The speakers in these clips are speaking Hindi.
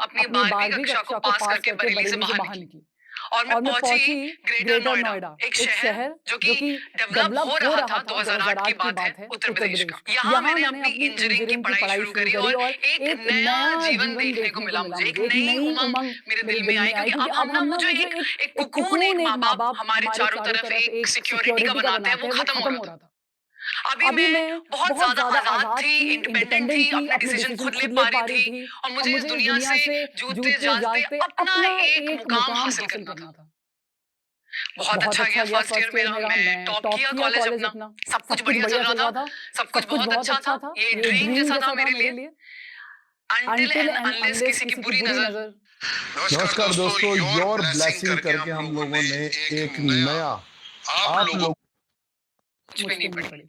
अपनी 12वीं कक्षा को पास करके बरेली से बाहर निकली और मैं पहुंची ग्रेटर नोएडा, एक शहर जो कि डेवलप हो रहा था। 2008 की बात है, उत्तर प्रदेश का। यहाँ मैंने अपनी इंजीनियरिंग की पढ़ाई शुरू करी और एक नया जीवन देखने को मिला मुझे। एक नई उमंग मेरे दिल में आई, क्योंकि अब हम ना वो जो एक कुकून, एक माँ-बाप हमारे चारों तरफ एक सिक्योरिटी का बनाते हैं, वो खत्म हो रहा था। अभी मैं बहुत ज़्यादा आज़ाद थी, इंडिपेंडेंट थी, अपने डिसीजन खुद ले पा रही थी और मुझे इस दुनिया से जूझते-जागते अपना एक मुकाम हासिल करना था। बहुत अच्छा गया फर्स्ट ईयर मेरा, मैं टॉप किया कॉलेज अपना, सब कुछ बढ़िया चल रहा था, सब कुछ बहुत अच्छा था, ये ड्रीम जैसा था मेरे लिए। अनटिल एंड अनलेस किसी की बुरी नज़र। नमस्कार दोस्तों, योर ब्लेसिंग करके हम लोगों ने एक नया आप लोग कुछ भी नहीं पड़ी।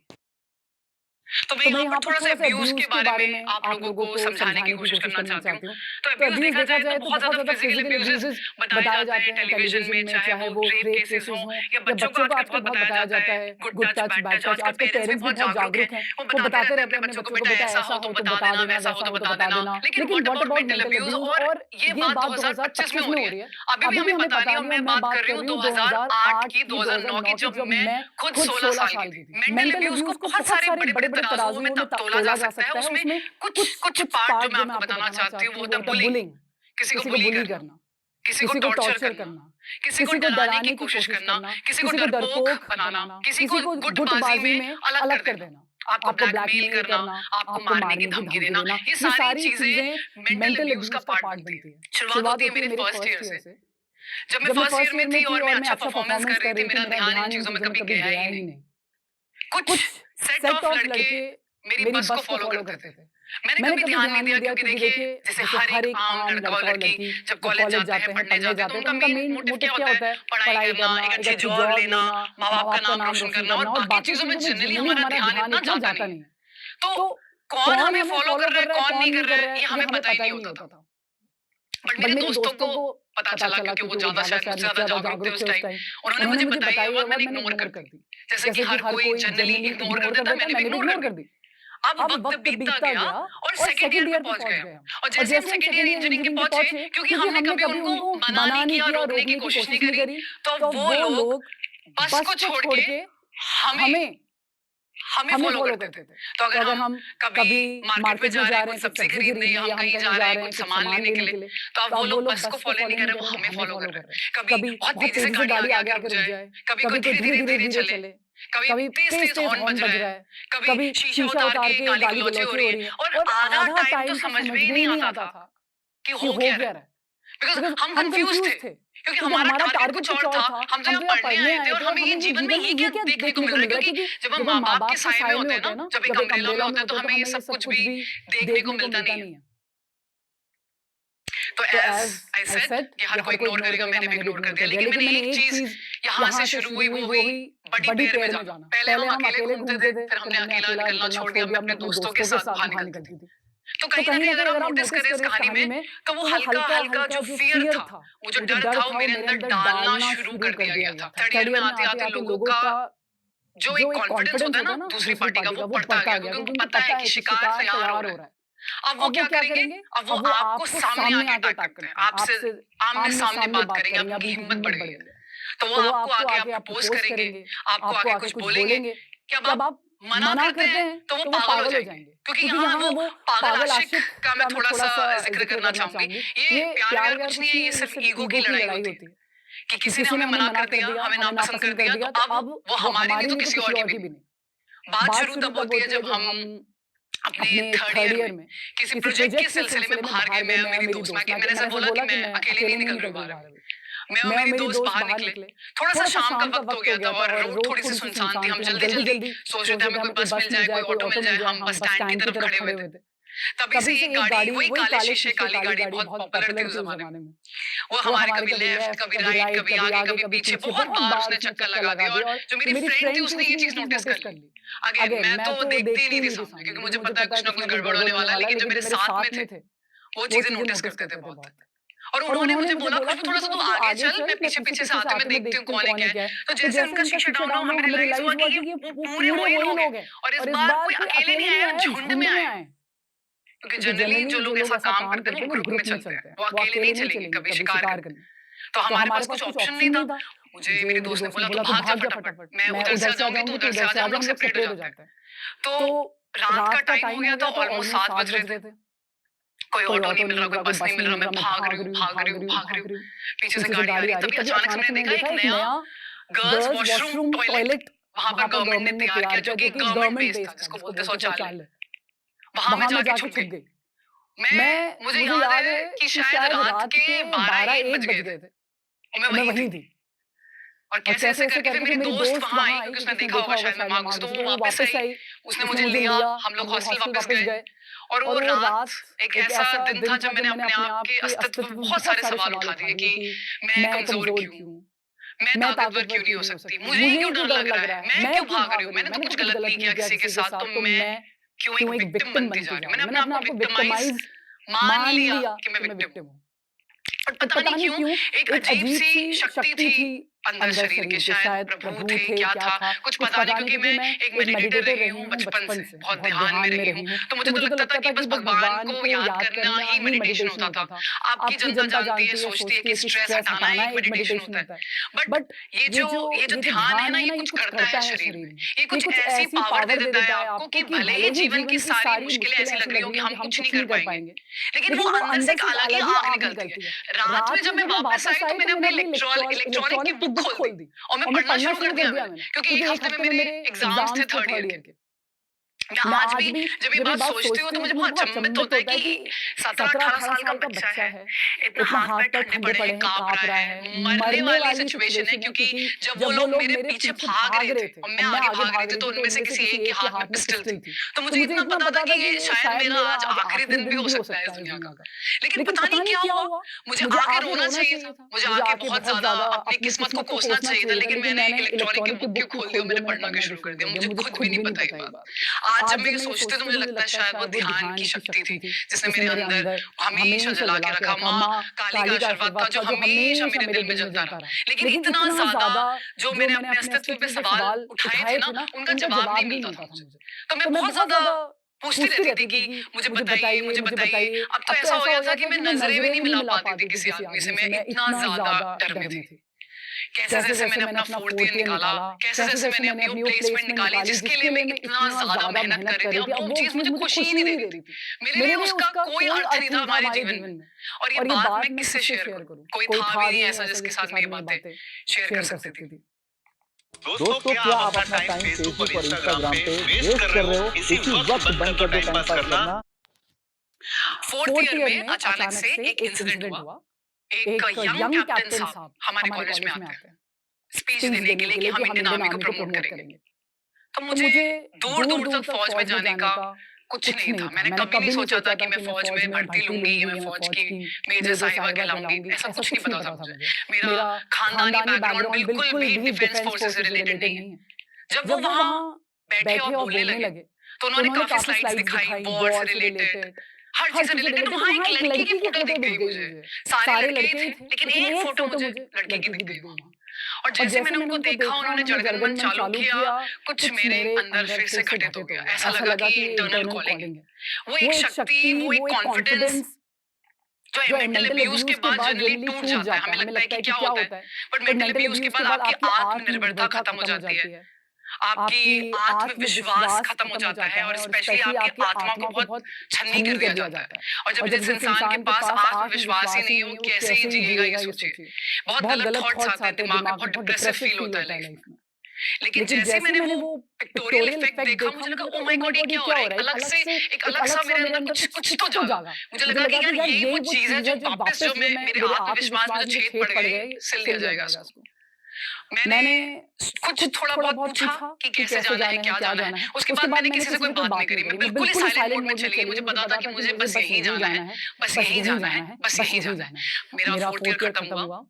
तो मैं तो मैं यहाँ यहाँ पर पर थोड़ा सा थोड़ा-सा अब्यूज अब्यूज़ के बारे में आप लोगों को समझाने की कोशिश करना चाहती हूँ। तो तो अब्यूज अब्यूज़ देखा देखा जाए जाए तो तो बहुत बहुत ज़्यादा ज़्यादा फिजिकल फिज़िकल अब्यूजेस अब्यूज़ेज़ बताए बताए जाते जाते हैं हैं टेलीविजन में, चाहे वो रेप केसेस हों या बच्चों बच्चों को को आजकल बहुत बताया जाता है good good touch, touch, bad bad touch. Touch. आजकल आजकल पेरेंट्स भी बहुत जागरूक हैं, वो वो बताते बताते रहते हैं रहते हैं अपने अपने बच्चों को बच्चों को बेटा बेटा ऐसा ऐसा हो तो हो तो बता बता देना, देना, वैसा हो वैसा तो हो तो बता बता देना। देना। लेकिन लेकिन what what about about mental mental abuse? Abuse? और ये ये बात बात 2025 में 2025 हो में रही हो है। रही है। अभी भी अभी भी हमें हमें पता पता नहीं, और नहीं है, मैं मैं बात बात कर रही कर हूँ रही हूँ 2008 की, 2009 की, 2008 की जब मैं खुद 16 साल की थी। मेंटल मेंटल अब्यूज को अब्यूज़ को बहुत सारे बड़े-बड़े तराजुओं में तोला जा सकता है। उसमें कुछ कुछ कुछ पार्ट जो पार्ट मैं जो मैं आपको आपको बताना बताना चाहती हूँ चाहती वो हूँ होता वो है होता है बुलिंग। बुलिंग। किसी को किसी को बुली बुली करना, करना, किसी को किसी को टॉर्चर टॉर्चर करना, करना, किसी को डराने की कोशिश करना, किसी को किसी को डरपोक डरपोक बनाना, बनाना, किसी को गुटबाजी में अलग कर देना, आपको आपको ब्लैकमेल ब्लैकमेल करना, करना, आपको आपको मारने की मारने की धमकी धमकी देना। देना। ये ये सारी सारी चीजें चीज़ें मेंटल मेंटल अब्यूज का अब्यूज़ का पार्ट पार्ट बनती है। बनती है। शुरुआत होती शुरुआत है होती मेरे है मेरे फर्स्ट ईयर फर्स्ट से। ईयर से। जब मैं जब मैं फर्स्ट ईयर फर्स्ट में ईयर थी में और थी मैं और मैं अच्छा अच्छा परफॉर्मेंस कर परफॉर्मेंस रही कर थी, रही थी, मेरा मेरा ध्यान इन ध्यान इन चीजों में चीज़ों में कभी कभी गया गया ही ही नहीं। नहीं। कुछ कुछ सेट सेट ऑफ ऑफ लड़के लड़के मेरी मेरी बस को बस को फॉलो फॉलो करते थे। करते थे। मैंने मैंने कभी कभी ध्यान नहीं दिया क्योंकि देखिए जैसे हर एक आम लड़का और लड़की जब कॉलेज जाते हैं, पढ़ने जाते हैं, तो उनका मेन मोटिव क्या होता है? पढ़ाई करना, एक अच्छी जॉब लेना, माँ बाप का नाम रोशन करना, और बाकी चीजों में जनरली हमारा ध्यान इतना जाता नहीं है। तो तो कौन हमें फॉलो कर रहा है, कौन नहीं कर रहा है, ये हमें पता ही नहीं होता था। बट मेरे दोस्तों को पता चला क्योंकि वो ज्यादा शायद मुझसे ज्यादा जागरूक थे उस टाइम। उन्होंने मुझे बताई ये बात, मैंने इग्नोर कर दी। जैसे कि हर कोई जनरली इग्नोर कर देता है, मैंने भी इग्नोर कर दी। अब वक्त बीतता गया और सेकंड ईयर पे पहुंच गए हम। और जैसे हम सेकंड ईयर इंजीनियरिंग के पहुंचे, क्योंकि हमने कभी उनको मना नहीं किया, रोकने की कोशिश नहीं करी, तो वो लोग बस को छोड़ के हमें हमें फॉलो करते थे। तो अगर हम कभी मार्केट में जा रहे हैं कुछ सब्जी खरीदने, या हम कहीं जा रहे हैं कुछ सामान लेने के लिए, तो अब वो लोग बस को फॉलो नहीं कर रहे, वो हमें फॉलो कर रहे हैं। कभी बहुत तेजी से गाड़ी आगे आके रुक जाए, कभी कोई धीरे धीरे चले, कभी तेज तेज हॉर्न बज रहा है, कभी शीशा उतार के गाली गलौची हो रही है, और आधा टाइम तो समझ में ही नहीं आता था कि हो क्या रहा है। बिकॉज हम कंफ्यूज थे, क्योंकि हमारा टारगेट कुछ और था। हम तो यहाँ पढ़ने आए थे, और हमें ये जीवन में ये क्या देखने को मिल रहा है, क्योंकि जब हम माँ बाप के साए में होते हैं ना, जब एक अम्ब्रेला में होते हैं, तो हमें ये सब कुछ भी देखने को मिलता नहीं है। तो एज आई सेड कि हर कोई इग्नोर करेगा, मैंने भी इग्नोर कर दिया। लेकिन मैंने एक चीज यहाँ से शुरू हुई, वो हुई बड़ी पैर में जाना। पहले हम अकेले घूमते थे, फिर हमने अकेला निकलना छोड़ दिया, अपने दोस्तों के साथ बाहर निकलती थी। तो कहीं ना कहीं अगर आप नोटिस करें इस कहानी में, तो वो हल्का हल्का जो फियर था, वो जो डर था, वो मेरे अंदर डालना शुरू कर दिया गया था। थर्ड ईयर में आते आते लोगों का जो एक कॉन्फिडेंस होता है ना दूसरी पार्टी का, वो बढ़ता गया, क्योंकि उनको पता है कि शिकार तैयार हो रहा है। अब वो क्या करेंगे? अब वो आपको सामने आके अटैक करते हैं, आपसे आमने सामने बात करेंगे, आपकी हिम्मत बढ़ेगी। तो वो आपको आके आप प्रपोज करेंगे, आपको आके कुछ बोलेंगे कि अब आप मना करते हैं तो वो पागल हो जाएंगे। क्योंकि यहाँ वो पागल आशिक का मैं थोड़ा सा जिक्र करना चाहूंगी। ये प्यार व्यार कुछ नहीं है, ये सिर्फ ईगो की लड़ाई होती है कि किसी ने हमें मना कर दिया, हमें नापसंद कर दिया, तो अब वो हमारी नहीं तो किसी और की भी नहीं। बात शुरू तब होती है जब हम अपने थर्ड ईयर में किसी प्रोजेक्ट के सिलसिले में बाहर गए, मैं और मेरी दोस्त। मैंने ऐसा बोला कि मैं अकेले नहीं निकल रही बाहर। मैं और मेरी दोस्त बाहर निकले। थोड़ा सा शाम का वक्त हो गया था और रोड थोड़ी सी सुनसान थी। हम जल्दी जल्दी सोच रहे थे हमें कोई बस मिल जाए, कोई ऑटो मिल जाए। हम बस स्टैंड की तरफ खड़े हुए थे। तभी से एक गाड़ी, वही काले शीशे काली गाड़ी, बहुत पॉपुलर थी उस जमाने में। वो हमारे कभी लेफ्ट, कभी राइट, कभी आगे, कभी पीछे, बहुत बार उसने चक्कर लगा दिया। और जो मेरी फ्रेंड थी उसने ये चीज नोटिस कर ली। अगेन मैं तो देखती ही नहीं थी सामने, क्योंकि मुझे पता है कुछ ना कुछ गड़बड़ होने वाला है। लेकिन जो मेरे साथ में थे वो चीजें नोटिस करते थे बहुत। और उन्होंने मुझे बोला खुशबू थोड़ा सा तू आगे चल, मैं पीछे पीछे से आते मैं देखती हूँ कौन है क्या है। तो जैसे उनका शीशा डाउन हुआ, हमें रियलाइज हुआ कि ये पूरे वही लोग हैं, और इस बार कोई अकेले नहीं आया, झुंड में आए। क्योंकि जनरली जो लोग ऐसा काम करते हैं वो ग्रुप में चलते हैं, वो अकेले नहीं चलेंगे कभी शिकार करने। तो हमारे पास कुछ ऑप्शन नहीं था। मुझे मेरे दोस्त ने बोला तो भाग जा फटाफट, मैं उधर से आ जाऊंगी तो उधर से आ जा, हम लोग सेपरेट हो जाते हैं। तो रात का टाइम हो गया था, ऑलमोस्ट 7 बज रहे थे। कोई ऑटो नहीं मिल रहा, कोई बस नहीं मिल रहा, मैं भाग रही हूँ। पीछे से गाड़ी आ रही है, तभी अचानक से मैंने देखा एक नया गर्ल्स वॉशरूम टॉयलेट वहां पर गवर्नमेंट ने तैयार किया, जो कि गवर्नमेंट बेस्ड था, जिसको बोलते हैं शौचालय। वहां मैं जाके छुप गई। मुझे याद है कि शायद रात के 12-1 बज गए थे और मैं वहीं थी। और कैसे ऐसे करके फिर मेरी दोस्त वहां आई, क्योंकि उसने देखा होगा शायद मैं मांग तो वो वापस आई, उसने मुझे लिया, हम लोग हॉस्टल वापस गए। और वो रात एक ऐसा दिन था जब मैंने अपने आप के अस्तित्व पे बहुत सारे सवाल उठा दिए कि मैं कमजोर क्यों, मैं ताकतवर क्यों नहीं हो सकती, मुझे क्यों डर लग रहा है, मैं क्यों भाग रही हूँ, मैंने तो कुछ गलत नहीं किया किसी के साथ, तो मैं क्यों एक विक्टिम बनती जा रही हूँ। मैंने अपने आप को विक्टिमाइज मान लिया कि मैं विक्टिम हूँ। और पता नहीं क्यों एक अजीब सी शक्ति थी अंदर शरीर के, शायद प्रभु थे, क्या था, कुछ पता नहीं, क्योंकि मैं एक मेडिटेटर रही हूँ बचपन से, बहुत ध्यान में रही हूँ, तो मुझे तो लगता था कि बस भगवान को याद करना ही मेडिटेशन होता था। आपकी जनता जानती है, सोचती है कि स्ट्रेस हटाना ही एक मेडिटेशन होता है, बट ये जो ध्यान है ना, ये कुछ करता है शरीर में, ये कुछ ऐसी पावर दे देता है आपको कि भले ही जीवन की सारी मुश्किलें ऐसी लग रही हो कि हम कुछ नहीं कर पाएंगे, लेकिन वो अंदर से एक अलग ही आग निकलती है। रात में जब मैं वापस आई तो मैंने अपनी इलेक्ट्रॉनिक की बुक खोल दी और मैं पढ़ना शुरू कर दिया मैंने, क्योंकि एक हफ्ते में मेरे एग्जाम्स थे थर्ड ईयर के। मैं आज भी जब ये बात सोचती हूँ तो मुझे बहुत अचंभित होता है कि 17-18 साल का बच्चा है, इतना हाथ पैर ठंडे पड़े हैं, कांप रहा है, मरने वाली सिचुएशन है, क्योंकि जब वो लोग मेरे पीछे भाग रहे थे और मैं आगे भाग रही थी तो उनमें से किसी एक के हाथ में पिस्टल थी, तो मुझे इतना पता था कि ये शायद मेरा आज आखिरी दिन भी हो सकता है इस दुनिया का। लेकिन पता नहीं क्या हुआ, मुझे आके रोना चाहिए था, मुझे आके बहुत ज्यादा अपनी किस्मत को कोसना चाहिए था, लेकिन मैंने इलेक्ट्रॉनिक की बुक खोली और मैंने पढ़ना शुरू कर दिया। मुझे खुद भी नहीं पता ये बात। आज जब मैं ये सोचती हूँ तो मुझे लगता है शायद वो ध्यान की शक्ति थी जिसने मेरे अंदर हमेशा जला के रखा, माँ काली का आशीर्वाद था जो हमेशा मेरे दिल में जलता रहा। लेकिन इतना ज्यादा जो मैंने अपने अस्तित्व पे सवाल उठाए थे ना, उनका जवाब नहीं मिलता था मुझे, तो मैं बहुत ज्यादा पूछती रहती थी कि मुझे बताइए, मुझे बताइए। अब तो ऐसा हो गया था कि मैं नजरें भी नहीं मिला पाती थी किसी आदमी से, मैं इतना ज्यादा डर में थी। कैसे जैसे मैंने अपना 4th ईयर निकाला, कैसे जैसे मैंने अपनी प्लेसमेंट निकाली जिसके लिए मैं इतना ज्यादा मेहनत कर रही थी, अब वो चीज मुझे खुशी ही नहीं दे रही थी। मेरे लिए उसका कोई अर्थ नहीं था हमारे जीवन में। और ये बात मैं किससे शेयर करूं, कोई था भी नहीं ऐसा जिसके साथ मैं ये बातें शेयर कर सकती थी। दोस्तों, क्या आप अपना टाइम फेसबुक और इंस्टाग्राम पे वेस्ट कर रहे हो? इसी वक्त बंद कर दो टाइम पास करना। 4th ईयर में अचानक से एक इंसिडेंट हुआ। एक यंग कैप्टन साहब हमारे कॉलेज में आते हैं स्पीच देने के लिए कि हम इंडियन आर्मी को प्रमोट करेंगे। तो मुझे दूर दूर तक फौज में जाने का कुछ नहीं था। मैंने कभी नहीं सोचा था कि मैं फौज में भर्ती लूंगी, मैं फौज की मेजर साहिबा कहलाऊंगी, ऐसा कुछ नहीं पता था मुझे। मेरा खानदानी बैकग्राउंड बिल्कुल भी डिफेंस फोर्सेस से रिलेटेड नहीं है। जब वो वहां बैठे और बोलने लगे तो उन्होंने काफी स्लाइड्स दिखाई वॉर से रिलेटेड, हर चीज से रिलेटेड। वहां एक लड़की की फोटो दिख गई मुझे। सारे लड़के थे लेकिन एक फोटो मुझे लड़की की दिख गई वहां। और जैसे मैंने उनको देखा, उन्होंने जनगणमन चालू किया, कुछ मेरे अंदर फिर से घटित हो गया। ऐसा लगा कि इंटरनल कॉलिंग है। वो एक शक्ति, वो एक कॉन्फिडेंस जो मेंटल अब्यूज के बाद जनरली टूट जाता है। हमें लगता है कि क्या होता है, बट मेंटल अब्यूज के बाद आपकी आत्मनिर्भरता खत्म हो जाती है, आपकी आत्मविश्वास खत्म हो जाता है और स्पेशली आपकी आत्मा को बहुत छन्नी कर दिया जाता है। और जब जिस इंसान के पास आत्मविश्वास ही नहीं हो, कैसे ही जिएगा ये सोचिए। बहुत गलत थॉट्स आते हैं दिमाग में, बहुत डिप्रेसिव फील होता है लाइफ में। लेकिन जैसे मैंने वो पिक्टोरियल इफेक्ट देखा, मुझे लगा ओ माय गॉड ये क्या हो रहा है। एक अलग सा मेरे अंदर कुछ तो जागा। मुझे लगा कि यार ये वो चीज है जो वापस जो मेरे आत्मविश्वास में जो छेद पड़ गए सिल दिया जाएगा इसको। मैंने कुछ थोड़ा बहुत पूछा कि कैसे जाना है, क्या जाना है। उसके बाद मैंने किसी से कोई बात नहीं करी, मैं बिल्कुल ही साइलेंट मोड में चली गई। मुझे पता था कि मुझे बस यही जाना है, बस यही जाना है, बस यही जाना है। मेरा 4th ईयर खत्म हुआ,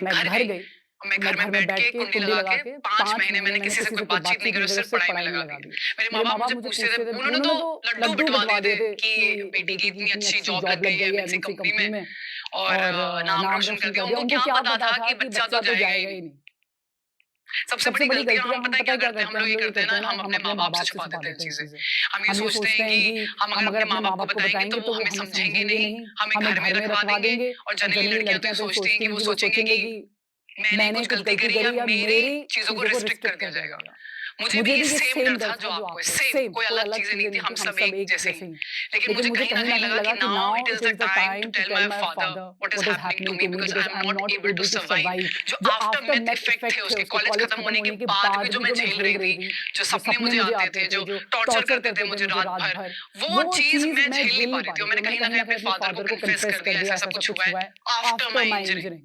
मैं घर गई। मैं घर में बैठ के कुंडली लगा के 5 महीने मैंने किसी से कोई बातचीत नहीं करी, सिर्फ पढ़ाई में लगा दी। मेरे माँ-बाप मुझे पूछते थे, उन्होंने तो लड्डू बंटवा दिए थे कि बेटी की इतनी अच्छी जॉब लग गई है एमएनसी कंपनी में और नाम रोशन कर दिया। उनको क्या पता था कि बच्चा तो जाएगा ही नहीं। सबसे बड़ी गलती हम पता है क्या करते हैं, हम लोग ये करते हैं ना, हम अपने माँ-बाप से छुपा देते हैं चीजें। हम ये सोचते हैं कि हम अगर अपने माँ-बाप को बताएंगे तो वो हमें समझेंगे नहीं, हमें घर में रखवा देंगे। और जनरली लड़कियां तो सोचती हैं कि वो सोचेंगे कि मैंने कुछ गलती करी या मेरी चीजों को रिस्ट्रिक्ट कर दिया जाएगा। मुझे भी सेम डर था जो आपको है, सेम, कोई अलग चीजें नहीं थी, हम सब एक जैसे ही। लेकिन मुझे कहीं ना कहीं लगा कि now it is the time to tell my father what is happening to me because I am not able to survive. जो आफ्टरमैथ इफेक्ट थे उसके, कॉलेज खत्म होने के बाद भी जो मैं झेल रही थी, जो सपने मुझे आते थे, जो टॉर्चर करते थे मुझे रात भर, वो चीज मैं झेल नहीं पा रही थी। और मैंने कहीं ना कहीं अपने फादर को कन्फेस कर दिया ऐसा कुछ हुआ है आफ्टर माय इंजरी।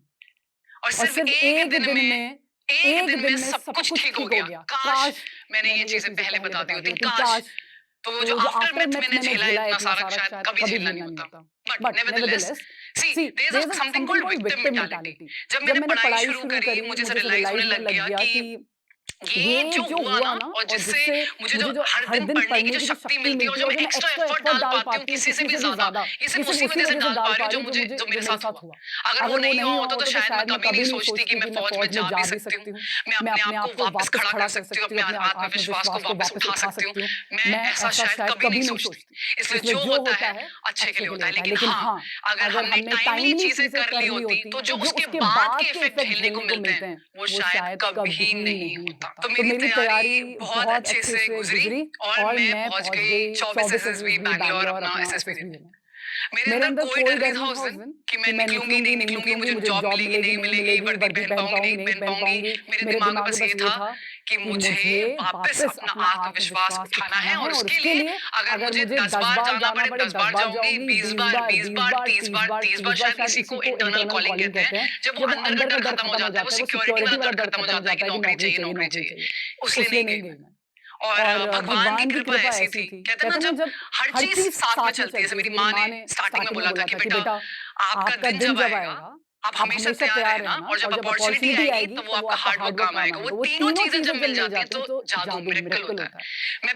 और सिर्फ एक दिन में सब कुछ ठीक हो गया। काश मैंने ये चीजें पहले बता दी होती, काश तो वो जो आफ्टर मैथ मैंने झेला है इतना सारा शायद कभी झेलना नहीं होता। But nevertheless see there is something called victim mentality. जब मैंने पढ़ाई शुरू करी मुझे ऐसा रियलाइज होने लग गया कि ये जो हुआ ना और जिससे मुझे जो हर दिन पढ़ने की जो शक्ति मिलती है और जो मैं एक्स्ट्रा एफर्ट डाल पाती हूँ किसी से भी ज्यादा, ये सिर्फ उसी वजह से डाल पा रही हूँ जो मेरे साथ हुआ। अगर वो नहीं हुआ होता तो शायद मैं कभी नहीं सोचती कि मैं फौज में जा भी सकती हूँ, मैं अपने आप को वापस खड़ा कर सकती हूँ, अपने आत्मविश्वास को वापस उठा सकती हूँ। मैं ऐसा शायद कभी नहीं सोचती। इसलिए जो होता है अच्छे के लिए होता है। लेकिन हाँ, अगर हमने टाइमली चीजें कर ली होती तो जो उसके बाद के इफेक्ट झेलने को मिलते हैं वो शायद कभी नहीं होता। तो मेरी तैयारी बहुत अच्छे से गुजरी और मैं पहुंच गई 24 एसएसबी बैंगलोर अपना एसएसबी देने। मेरे अंदर कोई डर नहीं था उस दिन कि मैं निकलूंगी नहीं निकलूंगी, मुझे जॉब मिलेगी नहीं मिलेगी, वर्दी पहन पाऊंगी नहीं पहन पाऊंगी। मेरे दिमाग में बस ये था कि मुझे वापस अपना आत्मविश्वास उठाना है और उसके लिए अगर मुझे 10 बार जाना पड़े 10 बार जाऊंगी, 20 बार 30 बार शायद इसी को इंटरनल कॉलिंग कहते हैं। जब वो अंदर का डर खत्म हो जाता है, वो सिक्योरिटी वाला डर खत्म हो जाता है कि नौकरी चाहिए नौकरी चाहिए, उसलिए नहीं गई मैं। और भगवान की कृपा ऐसी थी, कहते हैं ना जब हर चीज साथ में चलती है। जैसे मेरी माँ ने स्टार्टिंग में बोला था कि बेटा आपका दिन जब आएगा आप हमेशा तैयार रहना और जब अपॉर्चुनिटी आएगी तो वो आपका हार्ड वर्क काम आएगा। वो तीनों चीजें जब मिल जाती है तो जादू मिरेकल होता है।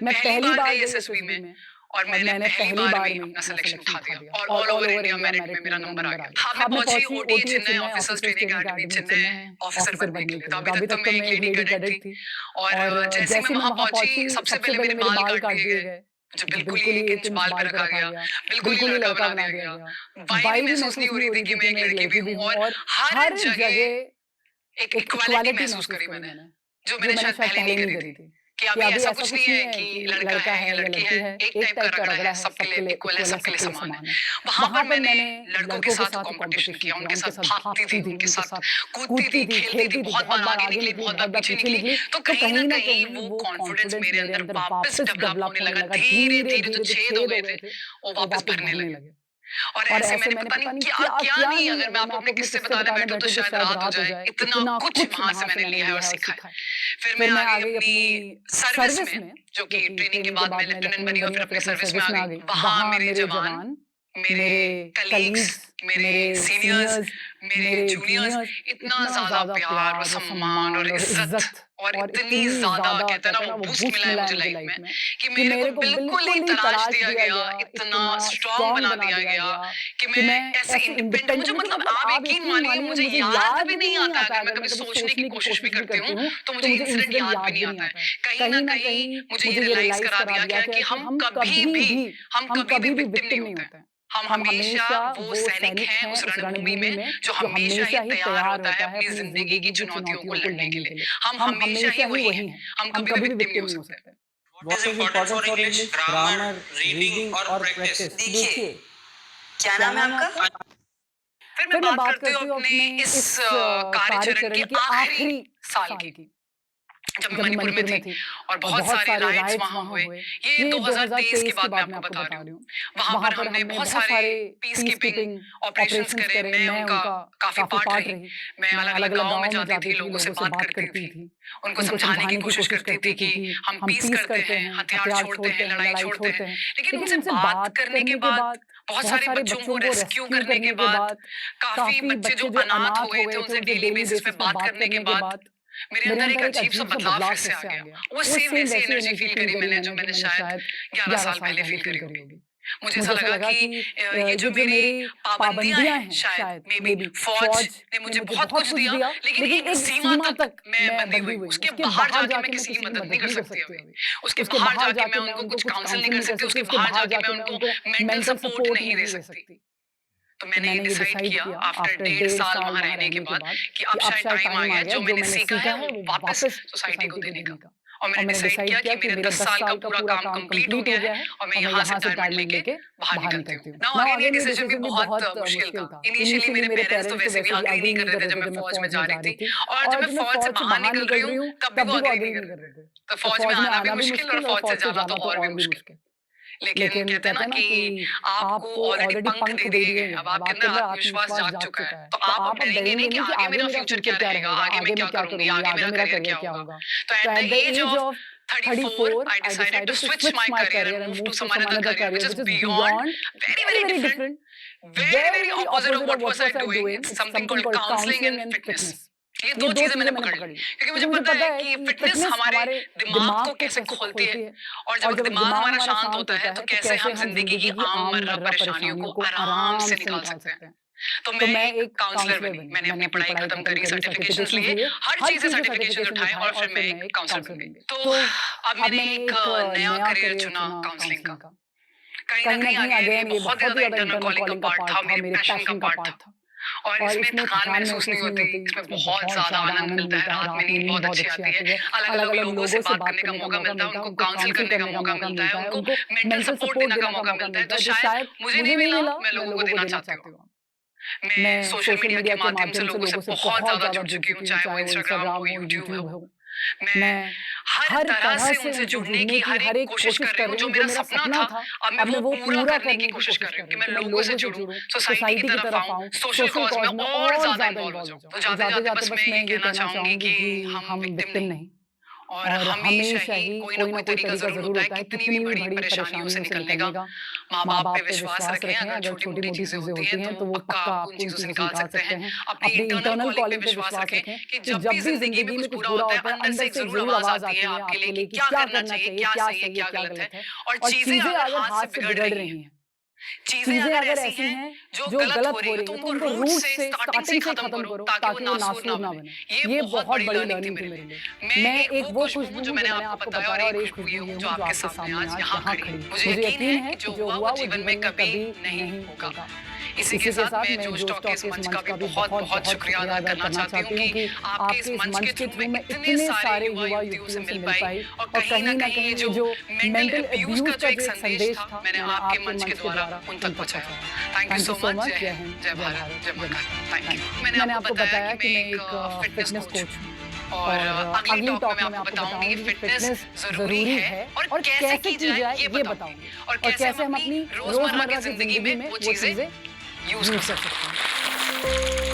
मैं पहली बार गई एसएसबी में और मैंने पहली बार में अपना सिलेक्शन उठा दिया और ऑल ओवर इंडिया मेरिट में मेरा नंबर आ गया। हाँ, मैं पहुंची OT Chennai officers training academy Chennai officer बनने के लिए। तो अभी तक तो मैं एक लेडी कैडेट थी और जैसे मैं वहां पहुंची सबसे पहले मेरे बाल काट दिए गए, जो बिल्कुल ही 1 इंच बाल पे रखा गया, बिल्कुल ही लड़का बना दिया गया। वाइब महसूस नहीं हो रही थी कि मैं एक लड़की भी हूँ और हर जगह एक इक्वालिटी महसूस करी मैंने, जो मैंने शायद पहले नहीं करी थी। कि अभी ऐसा कुछ नहीं है कि लड़का है या लड़की है, एक टाइप का रगड़ा है, सबके लिए इक्वल है, सबके लिए समान है। वहां पर मैंने लड़कों के साथ कंपटीशन किया, उनके साथ भागती थी, उनके साथ कूदती थी, खेलती थी, बहुत बार आगे निकली, बहुत बार पीछे निकली। तो कहीं ना कहीं वो कॉन्फिडेंस मेरे अंदर वापस डेवलप होने लगा। धीरे धीरे जो छेद हो गए थे वो वापस भरने लगे। और ऐसे मैंने पता नहीं क्या नहीं, अगर मैं आपको अपने किस्से बताने बैठूं तो शायद रात हो जाए। इतना कुछ वहां से मैंने लिया है और सीखा है। फिर मैं आ गई अपनी सर्विस में, जो कि ट्रेनिंग के बाद मैं लेफ्टिनेंट बनी और फिर अपनी सर्विस में आ गई। वहां मेरे जवान, मेरे कलीग्स, मेरे सीनियर्स, मेरे जूनियर्स इतना ज्यादा प्यार और सम्मान और इज्जत और इतनी ज्यादा कहते हैं ना वो बूस्ट मिला है मुझे लाइफ में कि मेरे को बिल्कुल ही तराश दिया गया, इतना स्ट्रांग बना दिया गया कि मैं ऐसे इंडिपेंडेंट, मुझे मतलब आप यकीन मानिए मुझे याद भी नहीं आता। अगर मैं कभी सोचने की कोशिश भी करती हूँ तो मुझे इंसिडेंट याद भी नहीं आता है। कहीं ना कहीं मुझे ये रियलाइज करा दिया गया कि हम कभी भी विक्टिम नहीं होते हैं। हम हमेशा वो सैनिक हैं उस रणभूमि में जो हमेशा ही तैयार होता है अपनी जिंदगी की चुनौतियों को लड़ने के लिए। हम हमेशा ही वही हैं, हम कभी भी विक्टिम नहीं हो सकते। What is important for English? Grammar, reading और practice. देखिए, क्या नाम है आपका? फिर मैं बात करती हूँ अपने इस कार्यचरण के आखिरी साल की, जब मैं मणिपुर में थी और बहुत सारे राइट्स वहां हुए। ये 2023 की बात मैं आपको बता रही हूँ। वहां पर हमने बहुत सारे पीस कीपिंग ऑपरेशंस करे। मैं उनका काफी पार्ट रही। मैं अलग अलग गांव में जाती थी, लोगों से बात करती थी, उनको समझाने की कोशिश करती थी कि हम पीस करते हैं, हथियार छोड़ते हैं, लड़ाई छोड़ते हैं। लेकिन उनसे बात करने के बाद, बहुत सारे बच्चों को रेस्क्यू करने के बाद, काफी बच्चे जो अनाथ हो गए थे उनसे डेली बेसिस पे बात करने के बाद मेरे अंदर एक अजीब सा बदलाव फिर से आ गया। वो सेम वैसी एनर्जी फील करी मैंने जो मैंने शायद 11 साल पहले फील करी होगी। मुझे ऐसा लगा कि ये जो मेरी पाबंदियां हैं शायद मे बी फौज ने मुझे बहुत कुछ दिया, लेकिन एक सीमा तक मैं बंधी हुई। उसके बाहर जाके मैं किसी की मदद नहीं कर सकती अभी। उसके बाहर जाके मैं उनको कुछ काउंसिल नहीं कर सकती। उसके बाहर जाके मैं उनको मेंटल सपोर्ट नहीं दे सकती। तो मैंने ये डिसाइड किया आफ्टर 1.5 साल वहां रहने के बाद कि अब शायद टाइम आ गया जो मैंने सीखा है वो वापस सोसाइटी को देने का। और मैंने डिसाइड किया कि मेरा 10 साल का पूरा काम कंप्लीट हो गया है और मैं यहाँ से रिटायरमेंट लेके बाहर निकलती हूँ। नाउ अगेन ये डिसीजन भी बहुत मुश्किल था। इनिशियली मेरे पेरेंट्स तो वैसे भी एग्री नहीं कर रहे थे जब मैं फौज में जा रही थी, और जब मैं फौज से बाहर निकल रही हूँ तब भी वो एग्री नहीं कर रहे थे। तो फौज में आना भी मुश्किल और फौज से जाना तो और भी मुश्किल। लेकिन कहते हैं ना कि आपको ऑलरेडी पंख दे दिए हैं, अब आपके अंदर आत्मविश्वास जाग चुका है, तो आप अब डरेंगे नहीं कि आगे मेरा फ्यूचर क्या रहेगा, आगे मैं क्या करूंगी, आगे मेरा करियर क्या होगा। तो at the age of 34, I decided to switch my career and move to some another career which is beyond, very different, very opposite of what was I doing. It's something called counseling and fitness. ये दो चीजें मैंने पकड़ ली क्योंकि मुझे पता है कि फिटनेस हमारे दिमाग को कैसे खोलती है और जब दिमाग हमारा शांत होता है तो कैसे हम जिंदगी की आममर्रा परेशानियों को आराम से निकाल सकते हैं। तो मैं एक काउंसलर बनी, मैंने अपनी पढ़ाई खत्म करी, सर्टिफिकेशंस लिए, हर चीज से सर्टिफिकेशन उठाए और फिर मैं एक काउंसलर बन गई। तो अब मैंने एक नया करियर चुना काउंसलिंग का। कहीं ना कहीं अगेन ये बहुत ज्यादा इंटरनल कॉलिंग का पार्ट था, मेरे पैशन का पार्ट था और इसमें थकान महसूस नहीं होती, इसमें बहुत ज्यादा आनंद मिलता है, रात में नींद बहुत अच्छी आती है, अलग अलग लोगों से बात करने का मौका मिलता है, उनको काउंसिल करने का मौका मिलता है, उनको मेंटल सपोर्ट देने का मौका मिलता है, जो शायद मुझे नहीं मिला, मैं लोगों को देना चाहती हूँ। मैं सोशल मीडिया के माध्यम से लोगों से बहुत ज्यादा जुड़ चुकी हूँ, चाहे वो इंस्टाग्राम हो, यूट्यूब हो। मैं हर तरह से उनसे जुड़ने की हर एक कोशिश कर रही हूँ। जो मेरा सपना था अब मैं वो पूरा करने की कोशिश कर रही हूँ कि मैं लोगों से जुड़ूं, सोसाइटी की तरफ आऊँ, सोशल कॉज में और ज्यादा इन्वॉल्व हो जाऊँ। तो जाते जाते बस मैं ये कहना चाहूंगी कि हम विक्टिम नहीं और हमेशा ही कोई ना कोई तरीका जरूर होता है कितनी भी बड़ी परेशानियों से निकलने का। माँ बाप पे विश्वास रखें, अगर छोटी मोटी चीजें होती हैं तो वो पक्का आपको उन चीजों से निकाल सकते हैं। अपनी इंटरनल कॉलिंग पे विश्वास रखें कि जब भी जिंदगी में कुछ बुरा होता है अंदर से जरूर आवाज आती है आपके लिए कि क्या करना चाहिए, क्या सही है, क्या गलत है। और चीजें अगर हाथ से बिगड़ रही हैं, चीजें अगर ऐसी हैं जो गलत हो रही है तो उनको रूट से स्टार्टिंग से खत्म करो ताकि वो नासूर ना बने। ये बहुत बड़ी लर्निंग थी मेरे लिए। मैं एक वो खुशबू जो मैंने आपको बताया और एक खुशबू ये हूँ जो आपके सामने आज यहाँ खड़ी। मुझे यकीन है कि जो हुआ वो जीवन में कभी नहीं होगा। इसी के साथ मैं जोश टॉक के इस मंच का भी बहुत बहुत शुक्रिया अदा करना चाहती हूँ कि आपके इस मंच के थ्रू मैं इतने सारे युवा युवतियों से मिल पाई और कहीं ना कहीं जो मेंटल अब्यूज का जो एक संदेश था मैंने आपके मंच के द्वारा उन तक पहुंचाया। Thank you so much. जय हिंद, जय भारत, जय माता। Thank you. मैंने आपको बताया कि मैं एक फिटनेस कोच हूँ और अगली टॉक में आपको बताऊंगी कि फिटनेस जरूरी है और कैसे की जाए ये बताऊंगी और कैसे हम अपनी रोजमर्रा की जिंदगी में वो चीजें यूज कर सकते हैं।